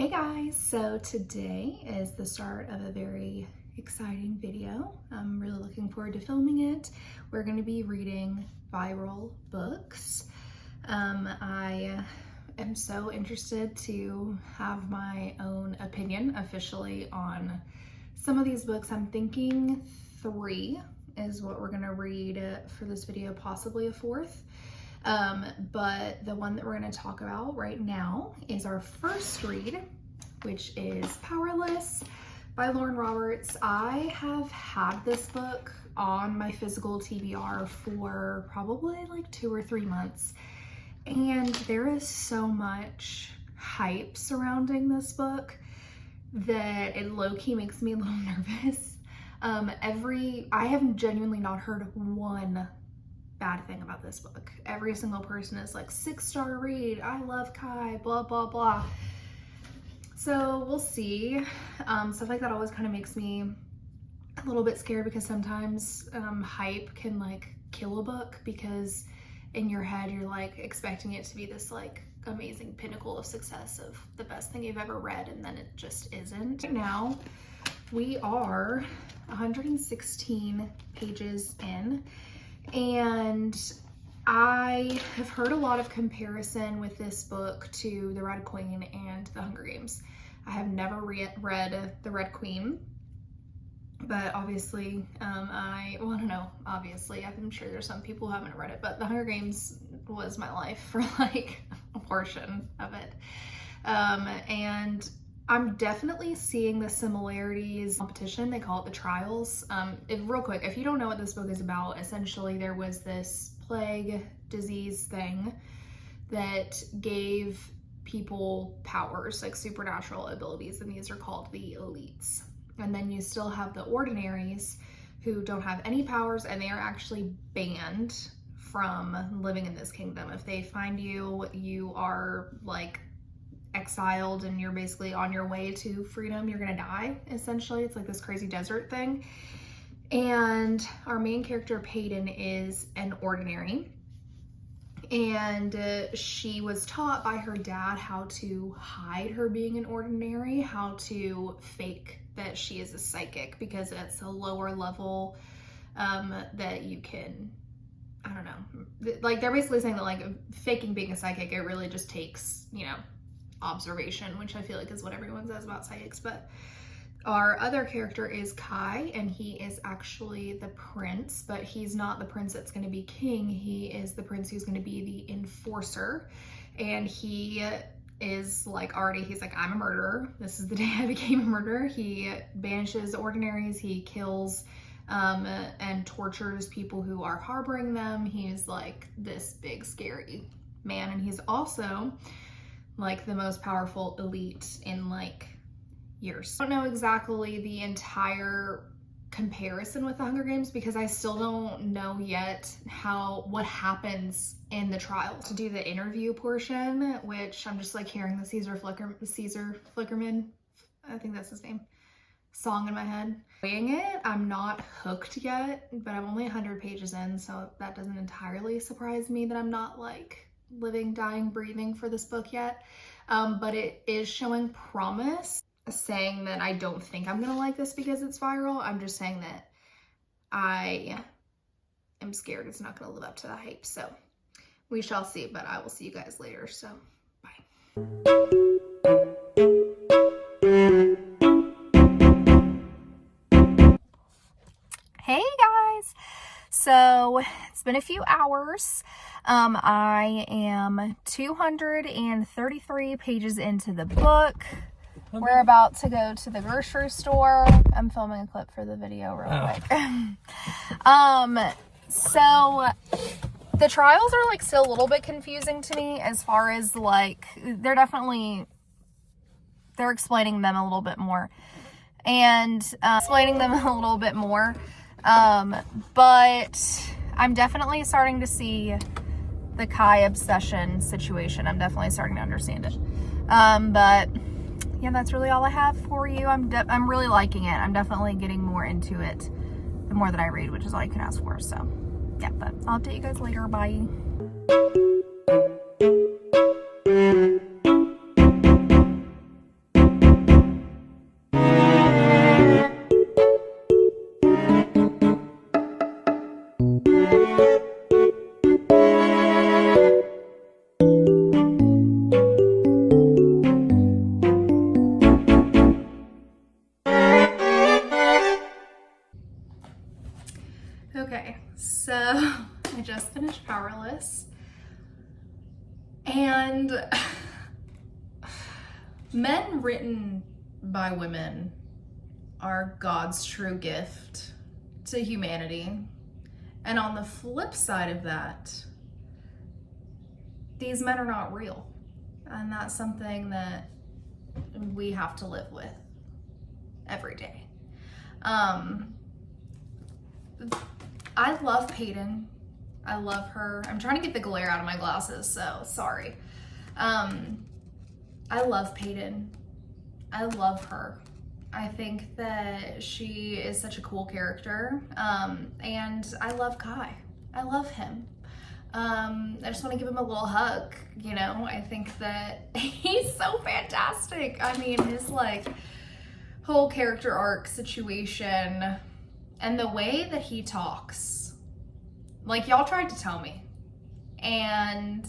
Hey guys, so today is the start of a very exciting video. I'm really looking forward to filming it. We're going to be reading viral books. I am so interested to have my own opinion officially on some of these books. I'm thinking 3 is what we're going to read for this video, possibly a 4th. But the one that we're going to talk about right now is our first read, which is Powerless by Lauren Roberts. I have had this book on my physical TBR for probably like 2 or 3 months, and there is so much hype surrounding this book that it low-key makes me a little nervous. I have genuinely not heard one bad thing about this book. Every single person is like 6-star read, I love Kai, blah blah blah. So we'll see. Stuff like that always kind of makes me a little bit scared, because sometimes hype can like kill a book, because in your head you're like expecting it to be this like amazing pinnacle of success of the best thing you've ever read, and then it just isn't. Right now we are 116 pages in, and I have heard a lot of comparison with this book to The Red Queen and The Hunger Games. I have never read The Red Queen, but obviously, obviously, I'm sure there's some people who haven't read it, but The Hunger Games was my life for like a portion of it. And I'm definitely seeing the similarities. Competition, they call it the trials. Real quick, if you don't know what this book is about, essentially there was this plague disease thing that gave people powers, like supernatural abilities, and these are called the elites. And then you still have the ordinaries who don't have any powers, and they are actually banned from living in this kingdom. If they find you, you are like exiled, and you're basically on your way to freedom. You're gonna die, essentially. It's like this crazy desert thing. And our main character, Peyton, is an ordinary, and she was taught by her dad how to hide her being an ordinary, how to fake that she is a psychic, because it's a lower level that you can, I don't know, like they're basically saying that like faking being a psychic, it really just takes, you know, observation, which I feel like is what everyone says about psychics. But our other character is Kai, and he is actually the prince, but he's not the prince that's going to be king. He is the prince who's going to be the enforcer, and he is like he's like, I'm a murderer. This is the day I became a murderer. He banishes ordinaries, he kills and tortures people who are harboring them. He's like this big scary man, and he's also like the most powerful elite in like years. I don't know exactly the entire comparison with the Hunger Games, because I still don't know yet what happens in the trial. To do the interview portion, which I'm just like hearing the Caesar Flickerman, I think that's his name, song in my head. Playing it, I'm not hooked yet, but I'm only 100 pages in, so that doesn't entirely surprise me that I'm not like living, dying, breathing for this book yet. But it is showing promise. Saying that I don't think I'm gonna like this because it's viral. I'm just saying that I am scared it's not gonna live up to the hype. So we shall see, but I will see you guys later. So bye. Hey guys. So it's been a few hours. I am 233 pages into the book. We're about to go to the grocery store. I'm filming a clip for the video real quick. So the trials are like still a little bit confusing to me, as far as like, they're explaining them a little bit more. And but I'm definitely starting to see the Kai obsession situation. I'm definitely starting to understand it. But yeah, that's really all I have for you. I'm really liking it. I'm definitely getting more into it the more that I read, which is all you can ask for. So yeah, but I'll update you guys later. Bye. Powerless. And men written by women are God's true gift to humanity. And on the flip side of that, these men are not real. And that's something that we have to live with every day. I love Peyton. I love her. I'm trying to get the glare out of my glasses, so sorry. I love Peyton. I love her. I think that she is such a cool character. And I love Kai. I love him. I just want to give him a little hug, you know? I think that he's so fantastic. I mean, his like whole character arc situation and the way that he talks, like y'all tried to tell me and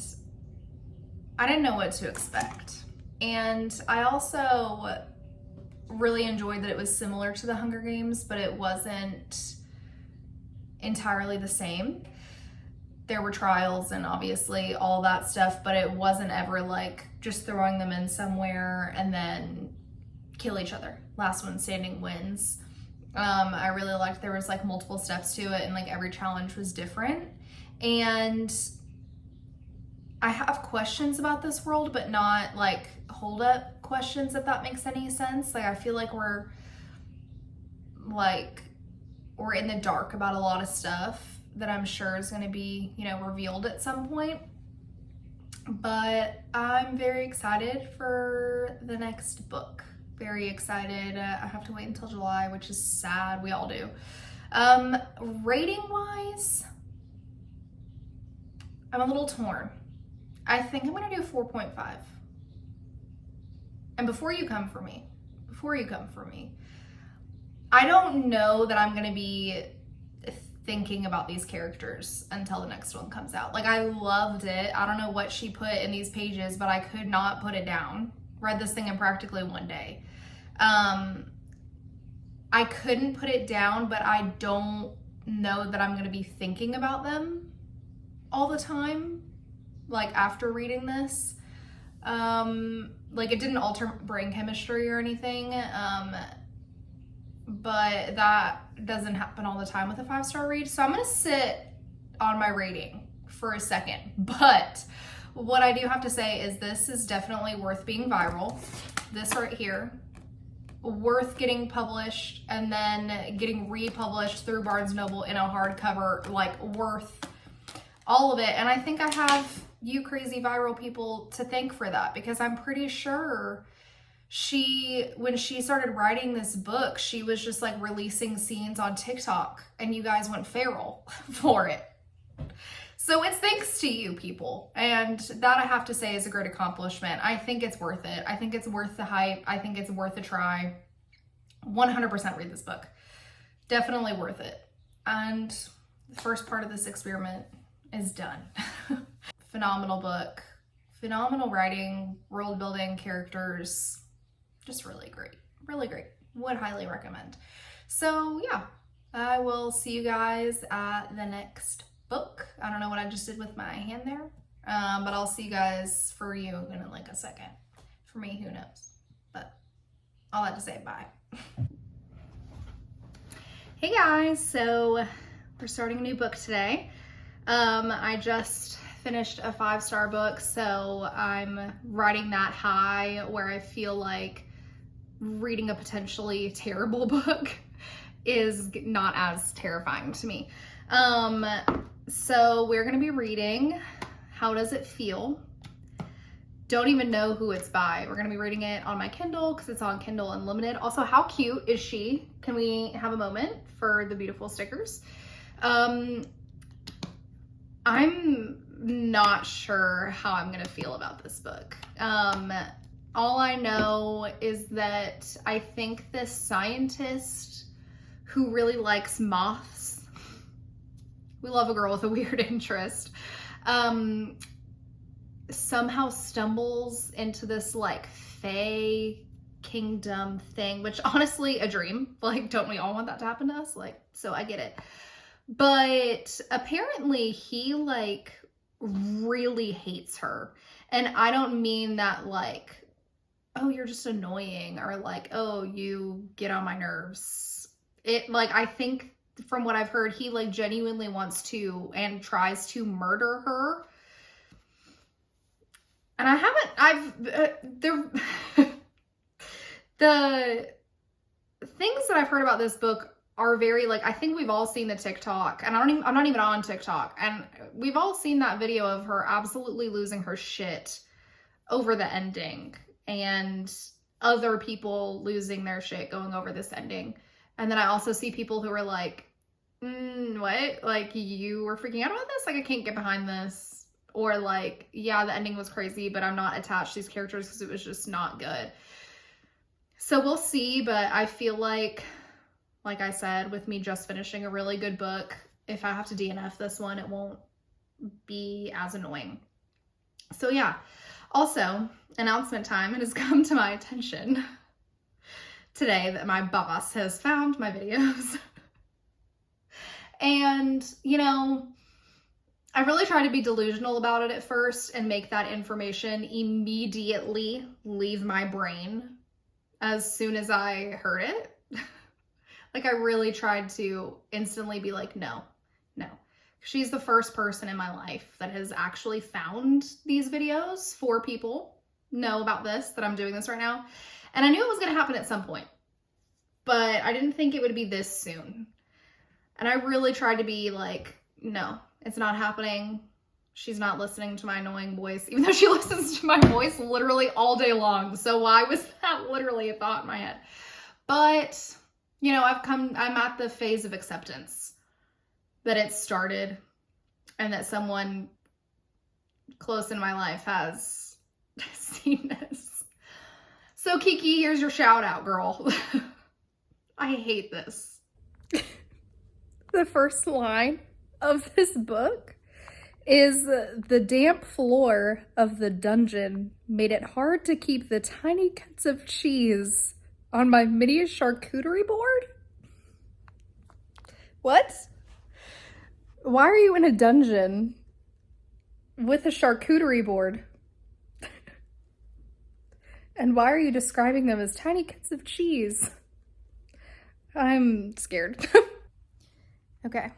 I didn't know what to expect. And I also really enjoyed that it was similar to the Hunger Games, but it wasn't entirely the same. There were trials and obviously all that stuff, but it wasn't ever like just throwing them in somewhere and then kill each other. Last one standing wins. I really liked there was like multiple steps to it and like every challenge was different. And I have questions about this world, but not like hold up questions, if that makes any sense. Like I feel like we're in the dark about a lot of stuff that I'm sure is going to be, you know, revealed at some point. But I'm very excited for the next book. Very excited. I have to wait until July, which is sad. We all do. Rating wise, I'm a little torn. I think I'm going to do 4.5. And before you come for me, I don't know that I'm going to be thinking about these characters until the next one comes out. Like I loved it. I don't know what she put in these pages, but I could not put it down. Read this thing in practically one day. I couldn't put it down, but I don't know that I'm going to be thinking about them all the time, like after reading this. Like it didn't alter brain chemistry or anything, but that doesn't happen all the time with a 5-star read. So I'm going to sit on my rating for a second. But what I do have to say is this is definitely worth being viral. This right here, worth getting published and then getting republished through Barnes & Noble in a hardcover, like worth all of it. And I think I have you crazy viral people to thank for that, because I'm pretty sure when she started writing this book, she was just like releasing scenes on TikTok and you guys went feral for it. So it's thanks to you people. And that I have to say is a great accomplishment. I think it's worth it. I think it's worth the hype. I think it's worth a try. 100% read this book. Definitely worth it. And the first part of this experiment is done. Phenomenal book. Phenomenal writing, world building, characters. Just really great. Really great. Would highly recommend. So yeah, I will see you guys at the next book. I don't know what I just did with my hand there, but I'll see you guys for you in like a second. For me, who knows? But I'll have to say bye. Hey guys, so we're starting a new book today. I just finished a 5-star book, so I'm riding that high where I feel like reading a potentially terrible book is not as terrifying to me. So we're gonna be reading How Does It Feel? Don't even know who it's by. We're gonna be reading it on my Kindle because it's on Kindle Unlimited. Also, how cute is she? Can we have a moment for the beautiful stickers? I'm not sure how I'm gonna feel about this book. All I know is that I think this scientist who really likes moths, we love a girl with a weird interest, somehow stumbles into this like fae kingdom thing, which honestly a dream. Like, don't we all want that to happen to us? Like, so I get it. But apparently he like really hates her. And I don't mean that like, oh, you're just annoying, or like, oh, you get on my nerves. It like, I think from what I've heard, he like genuinely wants to and tries to murder her. And the things that I've heard about this book are very like, I think we've all seen the TikTok, and I'm not even on TikTok, and we've all seen that video of her absolutely losing her shit over the ending, and other people losing their shit going over this ending. And then I also see people who are like, what? Like, you were freaking out about this? Like, I can't get behind this. Or like, yeah, the ending was crazy, but I'm not attached to these characters because it was just not good. So we'll see, but I feel like I said, with me just finishing a really good book, if I have to DNF this one, it won't be as annoying. So yeah. Also, announcement time, it has come to my attention today that my boss has found my videos. And, you know, I really tried to be delusional about it at first and make that information immediately leave my brain as soon as I heard it. Like, I really tried to instantly be like, no. She's the first person in my life that has actually found these videos. 4 people know about this, that I'm doing this right now. And I knew it was going to happen at some point, but I didn't think it would be this soon. And I really tried to be like, no, it's not happening. She's not listening to my annoying voice, even though she listens to my voice literally all day long. So why was that literally a thought in my head? But, you know, I'm at the phase of acceptance that it started and that someone close in my life has seen this. So Kiki, here's your shout out, girl. I hate this. The first line of this book is, the damp floor of the dungeon made it hard to keep the tiny cuts of cheese on my mini charcuterie board. What? Why are you in a dungeon with a charcuterie board? And why are you describing them as tiny cuts of cheese? I'm scared. Okay,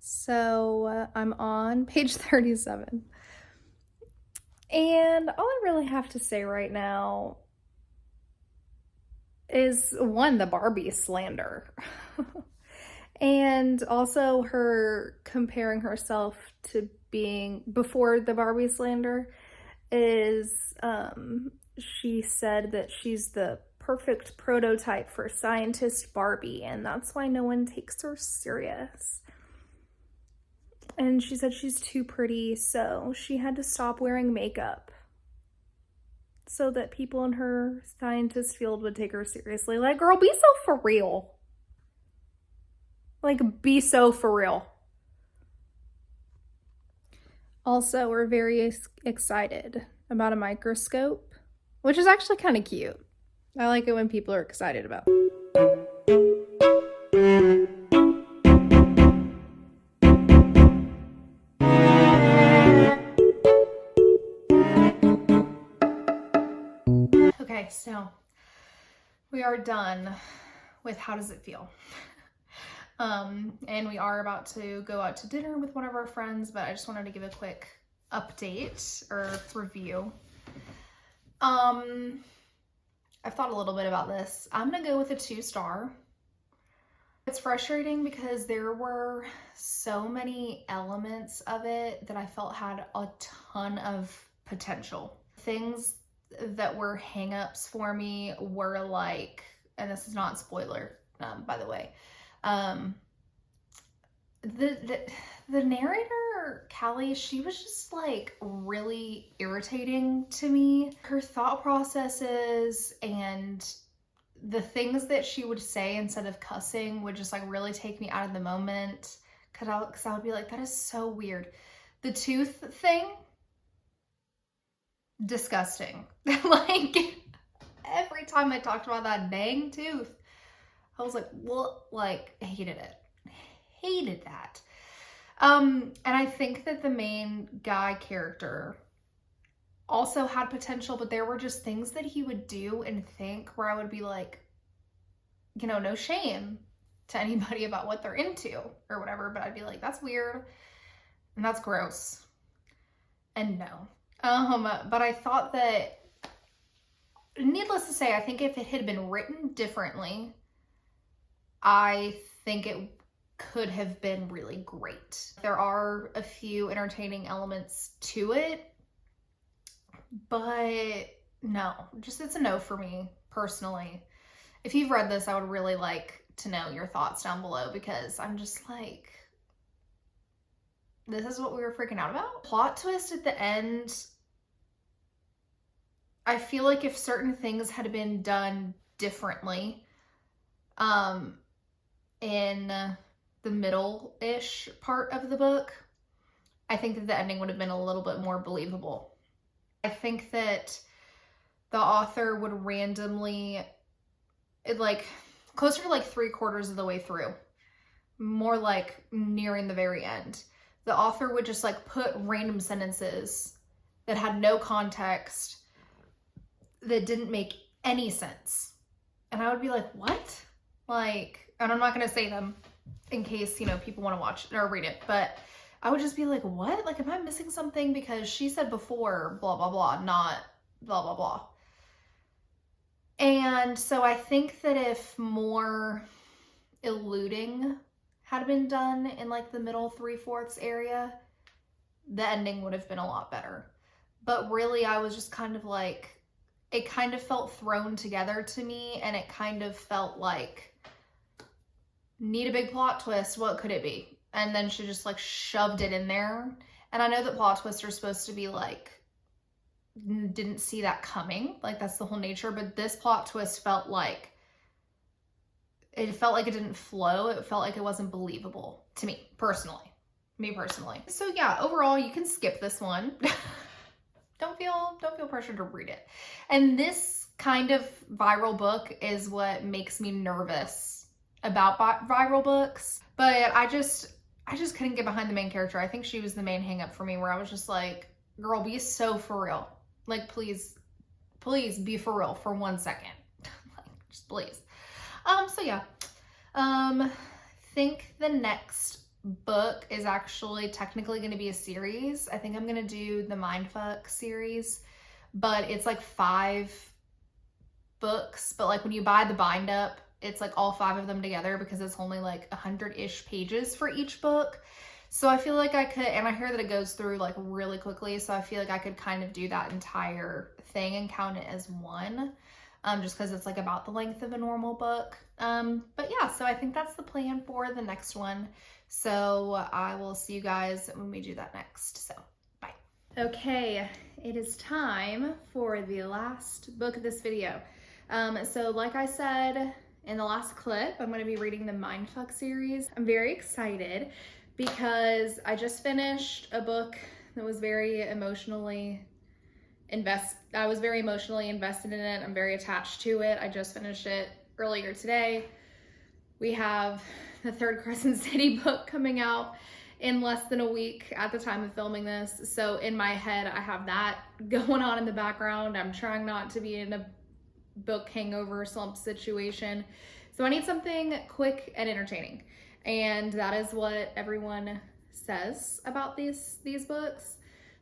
so I'm on page 37. And all I really have to say right now is, one, the Barbie slander. And also her comparing herself to being, before the Barbie slander, is she said that she's the perfect prototype for scientist Barbie, and that's why no one takes her serious. And she said she's too pretty, so she had to stop wearing makeup so that people in her scientist field would take her seriously. Like, girl, be so for real. Like, be so for real. Also, we're very excited about a microscope, which is actually kind of cute. I like it when people are excited about it. Okay, so we are done with How Does It Feel? And we are about to go out to dinner with one of our friends, but I just wanted to give a quick update or review. I've thought a little bit about this. I'm gonna go with a 2-star. It's frustrating because there were so many elements of it that I felt had a ton of potential. Things that were hangups for me were like, and this is not spoiler, by the way, the narrator, Callie, she was just like really irritating to me. Her thought processes and the things that she would say instead of cussing would just like really take me out of the moment. Cause I would be like, that is so weird. The tooth thing, disgusting. Like, every time I talked about that dang tooth, I was like, what? Like, hated it. Hated that. And I think that the main guy character also had potential, but there were just things that he would do and think where I would be like, you know, no shame to anybody about what they're into or whatever, but I'd be like, that's weird and that's gross. And no. But I thought that, needless to say, I think if it had been written differently, I think it could have been really great. There are a few entertaining elements to it, but no, just it's a no for me personally. If you've read this, I would really like to know your thoughts down below, because I'm just like, this is what we were freaking out about? Plot twist at the end. I feel like if certain things had been done differently, in the middle-ish part of the book, I think that the ending would have been a little bit more believable. I think that the author would randomly, like, closer to like 3/4 of the way through, more like nearing the very end, the author would just like put random sentences that had no context, that didn't make any sense. And I would be like, what? Like, and I'm not going to say them in case, you know, people want to watch or read it, but I would just be like, what? Like, am I missing something? Because she said before, blah, blah, blah, not blah, blah, blah. And so I think that if more eluding had been done in like the middle 3/4 area, the ending would have been a lot better. But really, I was just kind of like, it kind of felt thrown together to me, and it kind of felt like, need a big plot twist, what could it be? And then she just like shoved it in there. And I know that plot twists are supposed to be like, didn't see that coming, like that's the whole nature, but this plot twist felt like it didn't flow. It felt like it wasn't believable to me personally. So yeah, overall you can skip this one. Don't feel pressured to read it. And this kind of viral book is what makes me nervous about viral books. But I just couldn't get behind the main character. I think she was the main hang up for me, where I was just like, girl, be so for real. Like, please be for real for 1 second. Like, just please. So yeah. Think the next book is actually technically going to be a series. I think I'm going to do the Mindfuck series, but it's like 5 books. But like when you buy the bind up, it's like all 5 of them together, because it's only like 100-ish pages for each book. So I feel like I could, and I hear that it goes through like really quickly, so I feel like I could kind of do that entire thing and count it as one, just because it's like about the length of a normal book. But yeah, so I think that's the plan for the next one. So I will see you guys when we do that next. So bye. Okay, it is time for the last book of this video. So like I said in the last clip, I'm going to be reading the Mindfuck series. I'm very excited because I just finished a book that was very emotionally I was very emotionally invested in it. I'm very attached to it. I just finished it earlier today. We have the third Crescent City book coming out in less than a week at the time of filming this. So in my head, I have that going on in the background. I'm trying not to be in a book hangover slump situation. So I need something quick and entertaining. And that is what everyone says about these books.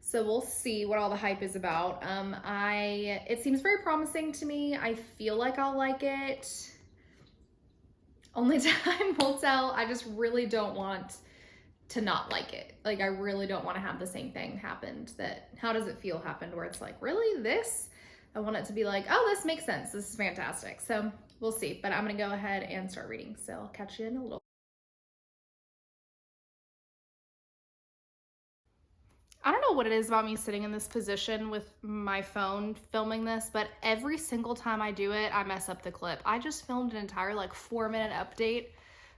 So we'll see what all the hype is about. It seems very promising to me. I feel like I'll like it. Only time will tell. I just really don't want to not like it. Like, I really don't want to have the same thing happened that, how does it feel happened, where it's like, really, this? I want it to be like, oh, this makes sense. This is fantastic. So we'll see, but I'm going to go ahead and start reading. So I'll catch you in a little. I don't know what it is about me sitting in this position with my phone filming this, but every single time I do it, I mess up the clip. I just filmed an entire like 4-minute update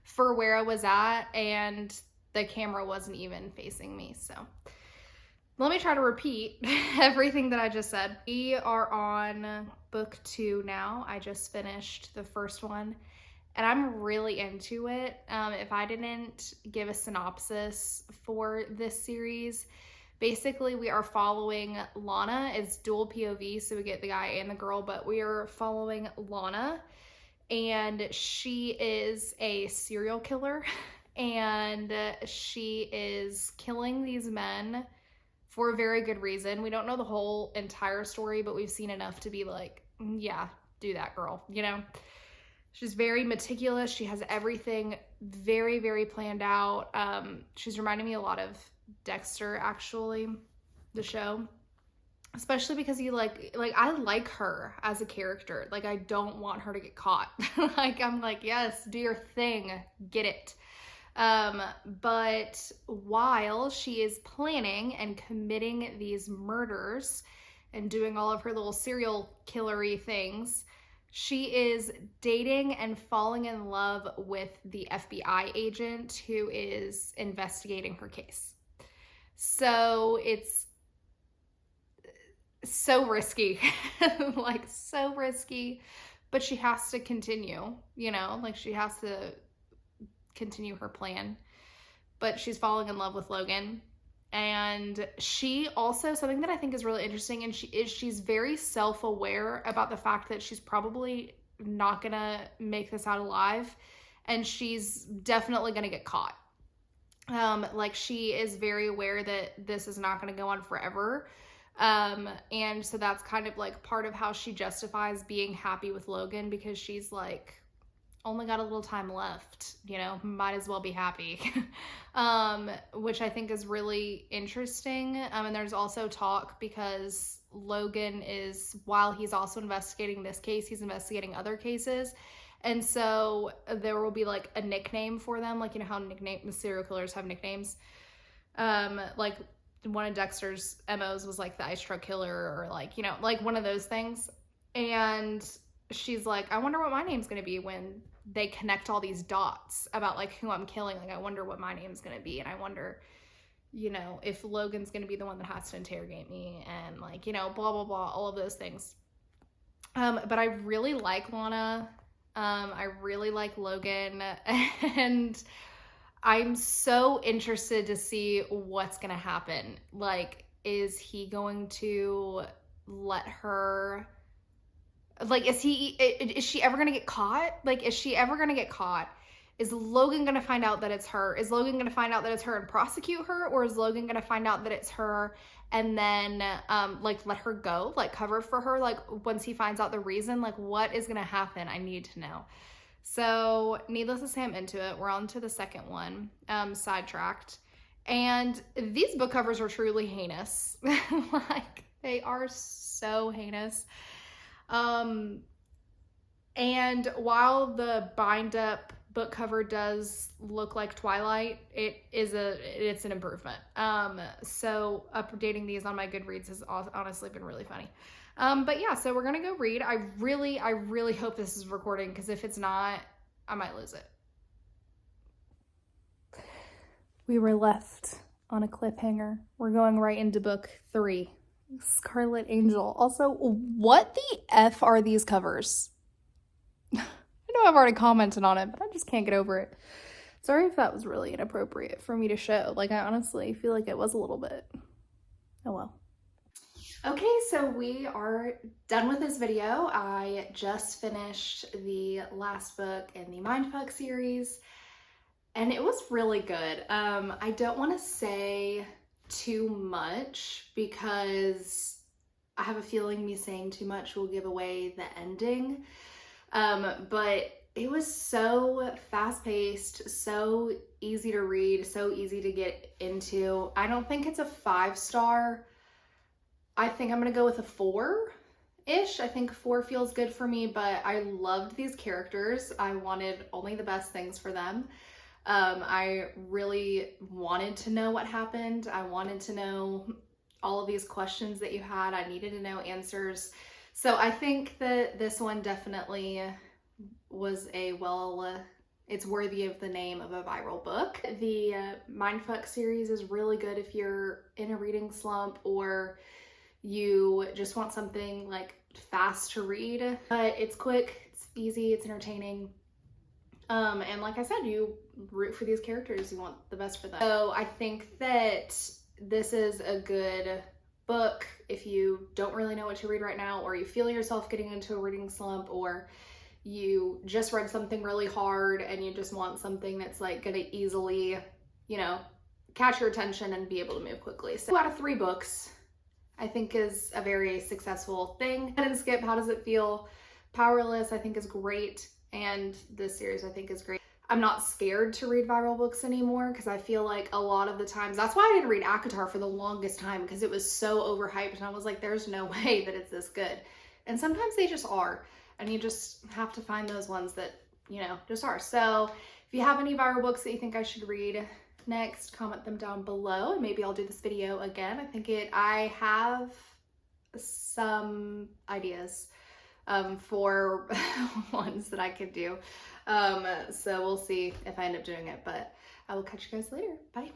for where I was at, and the camera wasn't even facing me. So let me try to repeat everything that I just said. We are on book 2 now. I just finished the first one, and I'm really into it. If I didn't give a synopsis for this series, basically we are following Lana. It's dual POV, so we get the guy and the girl, but we are following Lana, and she is a serial killer, and she is killing these men for a very good reason. We don't know the whole entire story, but we've seen enough to be like, yeah, do that, girl, you know? She's very meticulous. She has everything very, very planned out. She's reminding me a lot of Dexter, actually, the show. Especially because you I like her as a character. Like, I don't want her to get caught. Like, I'm like, yes, do your thing. Get it. But while she is planning and committing these murders and doing all of her little serial killery things, she is dating and falling in love with the FBI agent who is investigating her case. So it's so risky, like so risky, but she has to continue, you know, like she has to continue her plan. But she's falling in love with Logan. And she also, something that I think is really interesting, and she's very self-aware about the fact that she's probably not gonna make this out alive, and she's definitely gonna get caught. Like, she is very aware that this is not gonna go on forever. And so that's kind of like part of how she justifies being happy with Logan, because she's like, only got a little time left, you know, might as well be happy. Which I think is really interesting. And there's also talk, because Logan is, while he's also investigating this case, he's investigating other cases. And so there will be like a nickname for them. Like, you know how the serial killers have nicknames? Like one of Dexter's MOs was like the ice truck killer, or like, you know, like one of those things. And she's like, I wonder what my name's gonna be when they connect all these dots about like who I'm killing. Like, I wonder what my name's gonna be, and I wonder, you know, if Logan's gonna be the one that has to interrogate me, and like, you know, blah blah blah, all of those things. But I really like Lana. I really like Logan, and I'm so interested to see what's gonna happen. Like, is he going to let her, like, is she ever gonna get caught? Like, is she ever gonna get caught? Is Logan gonna find out that it's her? Is Logan gonna find out that it's her and prosecute her? Or is Logan gonna find out that it's her and then like let her go, like cover for her, like once he finds out the reason? Like, what is gonna happen? I need to know. So needless to say, I'm into it. We're on to the second one, Sidetracked. And these book covers are truly heinous. Like, they are so heinous. And while the bind up book cover does look like Twilight, it's an improvement. So updating these on my Goodreads has honestly been really funny. But yeah, so we're gonna go read. I really hope this is recording, because if it's not, I might lose it. We were left on a cliffhanger. We're going right into book 3, Scarlet Angel. Also, what the F are these covers? I know I've already commented on it, but I just can't get over it. Sorry if that was really inappropriate for me to show. Like, I honestly feel like it was a little bit. Oh well. Okay, so we are done with this video. I just finished the last book in the Mindfuck series, and it was really good. I don't want to say too much, because I have a feeling me saying too much will give away the ending. But it was so fast-paced, so easy to read, so easy to get into. I don't think it's a 5-star. I think I'm gonna go with a 4-ish. I think 4 feels good for me, but I loved these characters. I wanted only the best things for them. I really wanted to know what happened. I wanted to know all of these questions that you had. I needed to know answers. So I think that this one definitely was it's worthy of the name of a viral book. The Mindfuck series is really good if you're in a reading slump, or you just want something like fast to read. But it's quick, it's easy, it's entertaining. And like I said, you root for these characters, you want the best for them. So I think that this is a good book if you don't really know what to read right now, or you feel yourself getting into a reading slump, or you just read something really hard and you just want something that's like gonna easily, you know, catch your attention and be able to move quickly. So 2 out of 3 books I think is a very successful thing. And Skip, how does it feel? Powerless I think is great, and this series I think is great. I'm not scared to read viral books anymore because I feel like a lot of the times, that's why I didn't read ACOTAR for the longest time, because it was so overhyped and I was like, there's no way that it's this good. And sometimes they just are, and you just have to find those ones that, you know, just are. So if you have any viral books that you think I should read next, comment them down below and maybe I'll do this video again. I have some ideas for ones that I could do. So we'll see if I end up doing it, but I will catch you guys later. Bye.